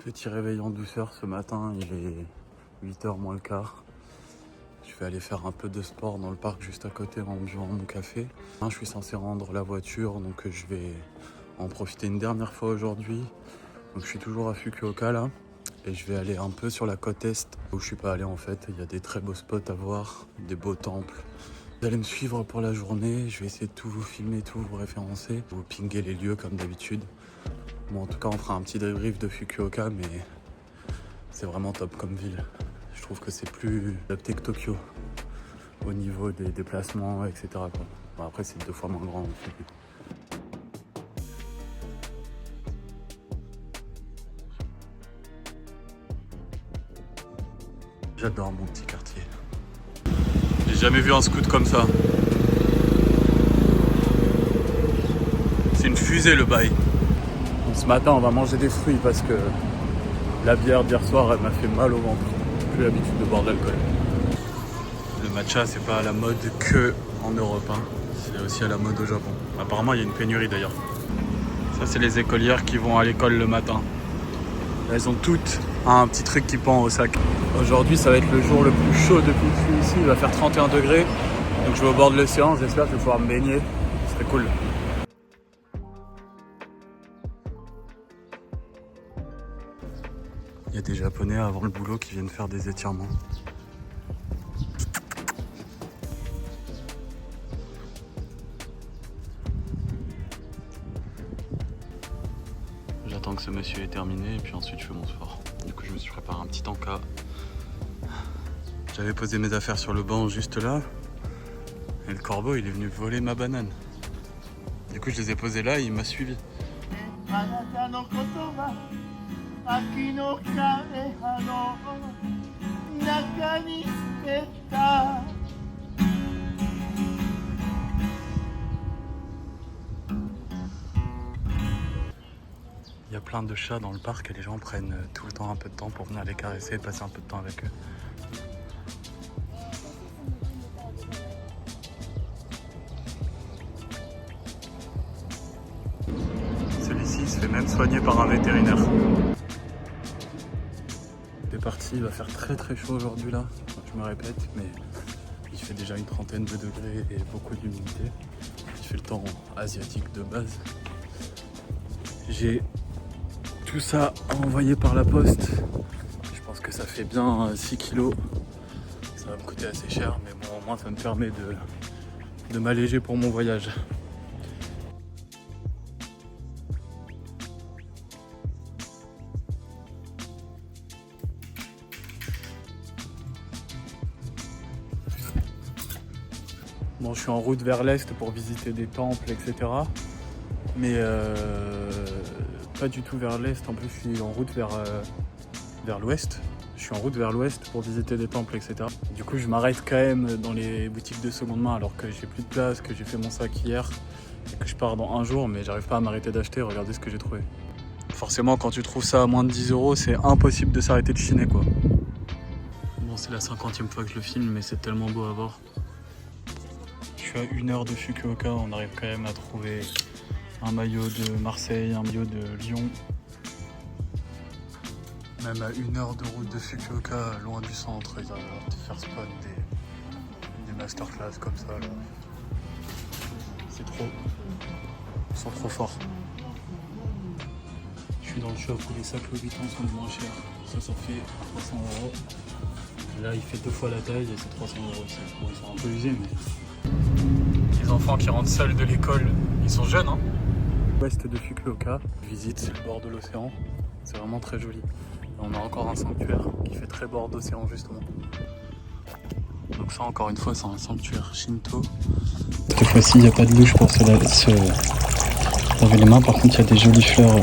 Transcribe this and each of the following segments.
Petit réveil en douceur ce matin, il est 8h moins le quart. Je vais aller faire un peu de sport dans le parc juste à côté en buvant mon café. Je suis censé rendre la voiture, donc je vais en profiter une dernière fois aujourd'hui. Donc je suis toujours à Fukuoka là. Et je vais aller un peu sur la côte est où je suis pas allé en fait. Il y a des très beaux spots à voir, des beaux temples. Vous allez me suivre pour la journée, je vais essayer de tout vous filmer, tout vous référencer, vous pinguer les lieux comme d'habitude. Bon, en tout cas, on fera un petit débrief de Fukuoka, mais c'est vraiment top comme ville. Je trouve que c'est plus adapté que Tokyo au niveau des déplacements, etc. quoi. Bon, après, c'est 2 fois moins grand aussi. J'adore mon petit quartier. J'ai jamais vu un scoot comme ça. C'est une fusée le bail. Ce matin, on va manger des fruits parce que la bière d'hier soir, elle m'a fait mal au ventre. J'ai plus l'habitude de boire de l'alcool. Le matcha, c'est pas à la mode que en Europe, hein. C'est aussi à la mode au Japon. Apparemment, il y a une pénurie d'ailleurs. Ça, c'est les écolières qui vont à l'école le matin. Elles ont toutes un petit truc qui pend au sac. Aujourd'hui, ça va être le jour le plus chaud depuis que je suis ici. Il va faire 31 degrés. Donc je vais au bord de l'océan. J'espère que je vais pouvoir me baigner. Ce serait cool. Il y a des Japonais avant le boulot qui viennent faire des étirements. J'attends que ce monsieur ait terminé et puis ensuite je fais mon sport. Du coup je me suis préparé un petit encas. J'avais posé mes affaires sur le banc juste là. Et le corbeau il est venu voler ma banane. Du coup je les ai posées là et il m'a suivi. Il y a plein de chats dans le parc et les gens prennent tout le temps un peu de temps pour venir les caresser et passer un peu de temps avec eux. Celui-ci se fait même soigner par un vétérinaire. C'est parti, il va faire très très chaud aujourd'hui là, je me répète, mais il fait déjà une trentaine de degrés et beaucoup d'humidité. Il fait le temps asiatique de base. J'ai tout ça à envoyer par la poste. Je pense que ça fait bien 6 kilos. Ça va me coûter assez cher, mais bon, au moins ça me permet de m'alléger pour mon voyage. Bon, je suis en route vers l'est pour visiter des temples, etc. Mais pas du tout vers l'est, en plus je suis en route vers l'ouest. Je suis en route vers l'ouest pour visiter des temples, etc. Du coup je m'arrête quand même dans les boutiques de seconde main alors que j'ai plus de place, que j'ai fait mon sac hier et que je pars dans un jour, mais j'arrive pas à m'arrêter d'acheter. Regardez ce que j'ai trouvé. Forcément quand tu trouves ça à moins de 10 €, c'est impossible de s'arrêter de chiner quoi. Bon, c'est la 50e fois que je le filme, mais c'est tellement beau à voir. Je suis à 1 heure de Fukuoka, on arrive quand même à trouver un maillot de Marseille, un maillot de Lyon. Même à 1 heure de route de Fukuoka, loin du centre, ils arrivent à te faire spot des masterclass comme ça. Là. C'est trop. Ils sont trop forts. Je suis dans le shop où les sacs Louis Vuitton sont les moins chers. Ça fait 300 €. Là, il fait 2 fois la taille et c'est 300 €. Bon, ils sont un peu usés, mais... Les enfants qui rentrent seuls de l'école, ils sont jeunes, hein. Ouest de Fukuoka, visite le bord de l'océan, c'est vraiment très joli. Et on a encore un sanctuaire qui fait très bord d'océan justement. Donc ça encore une fois c'est un sanctuaire Shinto. Cette fois-ci il n'y a pas de douche pour se laver les mains, par contre il y a des jolies fleurs.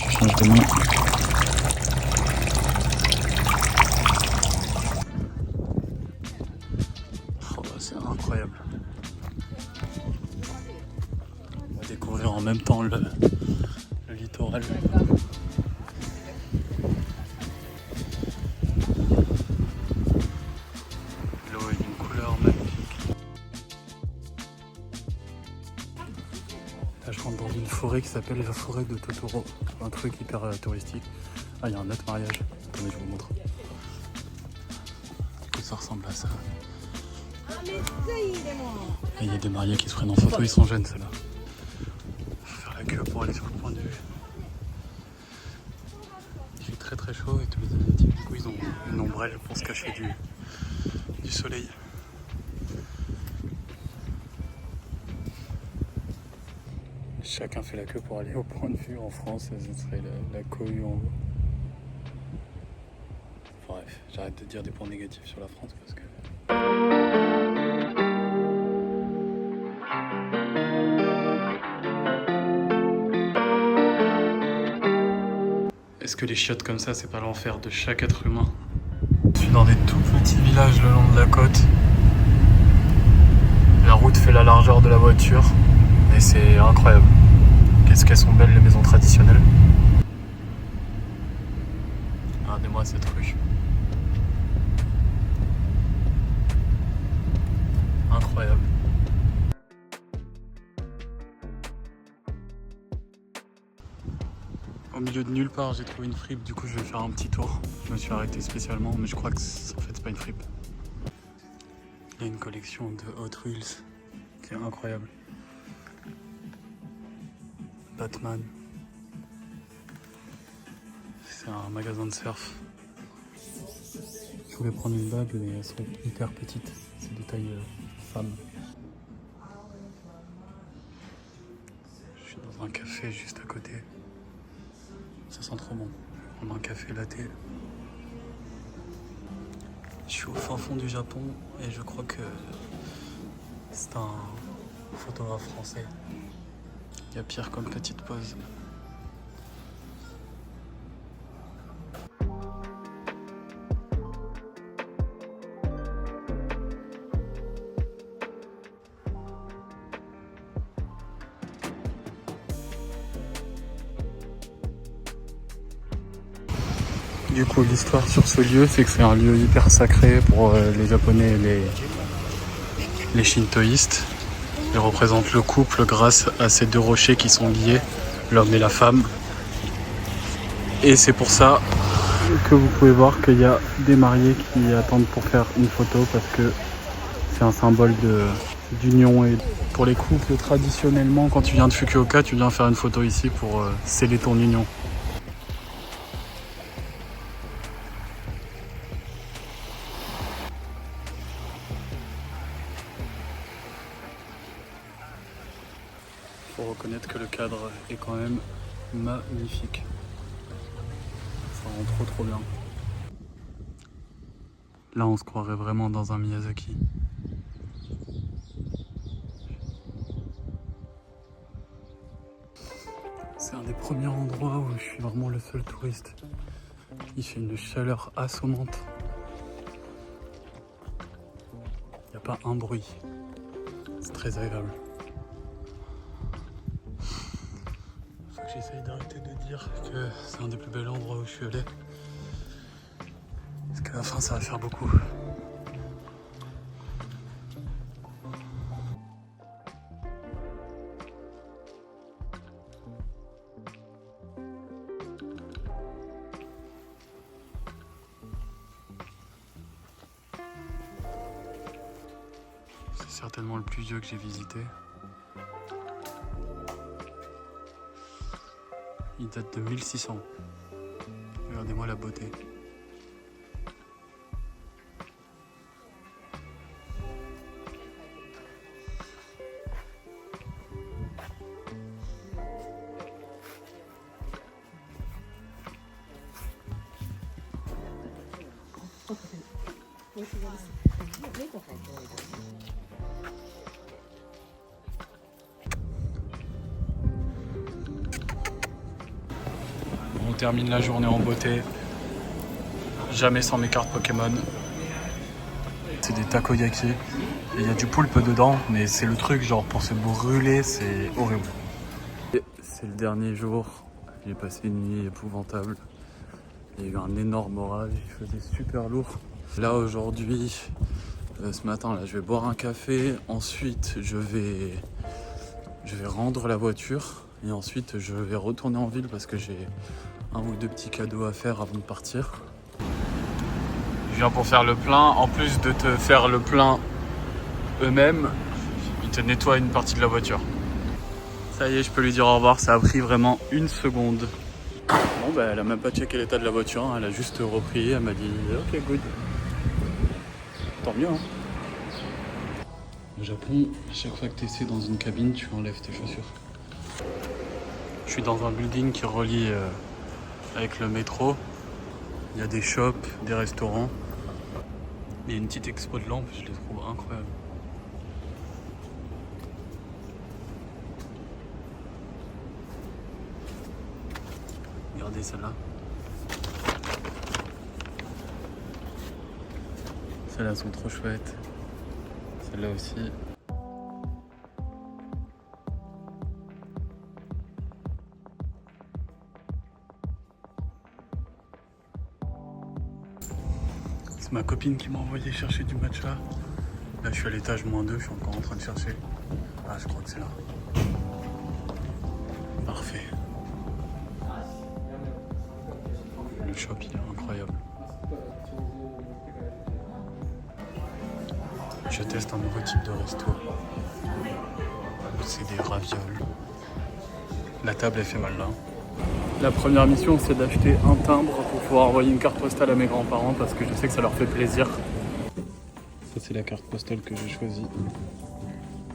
Je change de main. Oh, c'est incroyable. On va découvrir en même temps le littoral. L'eau est d'une couleur magnifique. Là je rentre dans une forêt forêt qui s'appelle la forêt de Totoro. Un truc hyper touristique. Ah, il y a un autre mariage. Attendez, je vous montre. Du coup, ça ressemble à ça. Et il y a des mariés qui se prennent en photo, ils sont jeunes, ceux-là. Faut faire la queue pour aller sur le point de vue. Il fait très très chaud et tous les Asiatiques, du coup, ils ont une ombrelle pour se cacher du soleil. Chacun fait la queue pour aller au point de vue. En France, ce serait la cohue en haut. Bref, j'arrête de dire des points négatifs sur la France parce que... Est-ce que les chiottes comme ça, c'est pas l'enfer de chaque être humain? Je suis dans des tout petits villages le long de la côte. La route fait la largeur de la voiture et c'est incroyable. Qu'est-ce qu'elles sont belles les maisons traditionnelles. Regardez-moi cette rue. Incroyable. Au milieu de nulle part, j'ai trouvé une fripe, du coup je vais faire un petit tour. Je me suis arrêté spécialement, mais je crois que en fait c'est pas une fripe. Il y a une collection de Hot Wheels qui est incroyable. Batman. C'est un magasin de surf. Je voulais prendre une bague, mais elles sont hyper petites. C'est de taille femme. Je suis dans un café juste à côté. Ça sent trop bon. On a un café latte. Je suis au fin fond du Japon et je crois que c'est un photographe français. Il y a pire comme petite pause. Du coup, l'histoire sur ce lieu, c'est que c'est un lieu hyper sacré pour les Japonais et les shintoïstes. Ils représentent le couple grâce à ces deux rochers qui sont liés, l'homme et la femme. Et c'est pour ça que vous pouvez voir qu'il y a des mariés qui attendent pour faire une photo parce que c'est un symbole d'union. Et pour les couples, traditionnellement, quand tu viens de Fukuoka, tu viens faire une photo ici pour sceller ton union. Faut reconnaître que le cadre est quand même magnifique. Ça rend trop bien. Là, on se croirait vraiment dans un Miyazaki. C'est un des premiers endroits où je suis vraiment le seul touriste. Il fait une chaleur assommante. Il n'y a pas un bruit. C'est très agréable. Faut que j'essaye d'arrêter de dire que c'est un des plus bels endroits où je suis allé. Parce qu'à la fin, ça va faire beaucoup. C'est certainement le plus vieux que j'ai visité. Il date de 1600. Regardez-moi la beauté. On termine la journée en beauté. Jamais sans mes cartes Pokémon. C'est des takoyaki. Il y a du poulpe dedans, mais c'est le truc genre pour se brûler, c'est horrible. C'est le dernier jour. J'ai passé une nuit épouvantable. Il y a eu un énorme orage, il faisait super lourd. Là aujourd'hui, ce matin, là, je vais boire un café. Ensuite, je vais rendre la voiture. Et ensuite, je vais retourner en ville parce que j'ai un ou deux petits cadeaux à faire avant de partir. Je viens pour faire le plein. En plus de te faire le plein eux-mêmes, ils te nettoient une partie de la voiture. Ça y est, je peux lui dire au revoir. Ça a pris vraiment une seconde. Bon, bah, elle a même pas checké l'état de la voiture. Hein. Elle a juste repris. Elle m'a dit ok, good. Tant mieux. Hein. Au Japon, chaque fois que tu essaies dans une cabine, tu enlèves tes chaussures. Je suis dans un building qui relie avec le métro. Il y a des shops, des restaurants. Il y a une petite expo de lampes, je les trouve incroyables. Regardez celle-là. Celles-là sont trop chouettes. Celle-là aussi. C'est ma copine qui m'a envoyé chercher du matcha. Là, je suis à l'étage -2, je suis encore en train de chercher. Ah, je crois que c'est là. Parfait. Le shop, il est incroyable. Je teste un nouveau type de resto. C'est des ravioles. La table, elle fait mal là. La première mission, c'est d'acheter un timbre pour pouvoir envoyer une carte postale à mes grands-parents parce que je sais que ça leur fait plaisir. Ça, c'est la carte postale que j'ai choisie.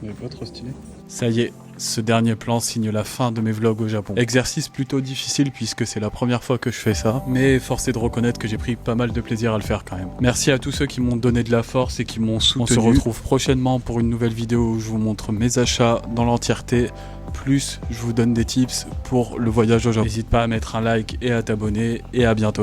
Mais pas trop stylé. Ça y est, ce dernier plan signe la fin de mes vlogs au Japon. Exercice plutôt difficile puisque c'est la première fois que je fais ça. Mais force est de reconnaître que j'ai pris pas mal de plaisir à le faire quand même. Merci à tous ceux qui m'ont donné de la force et qui m'ont soutenu. On se retrouve prochainement pour une nouvelle vidéo où je vous montre mes achats dans l'entièreté. Plus je vous donne des tips pour le voyage au Japon. N'hésite pas à mettre un like et à t'abonner et à bientôt.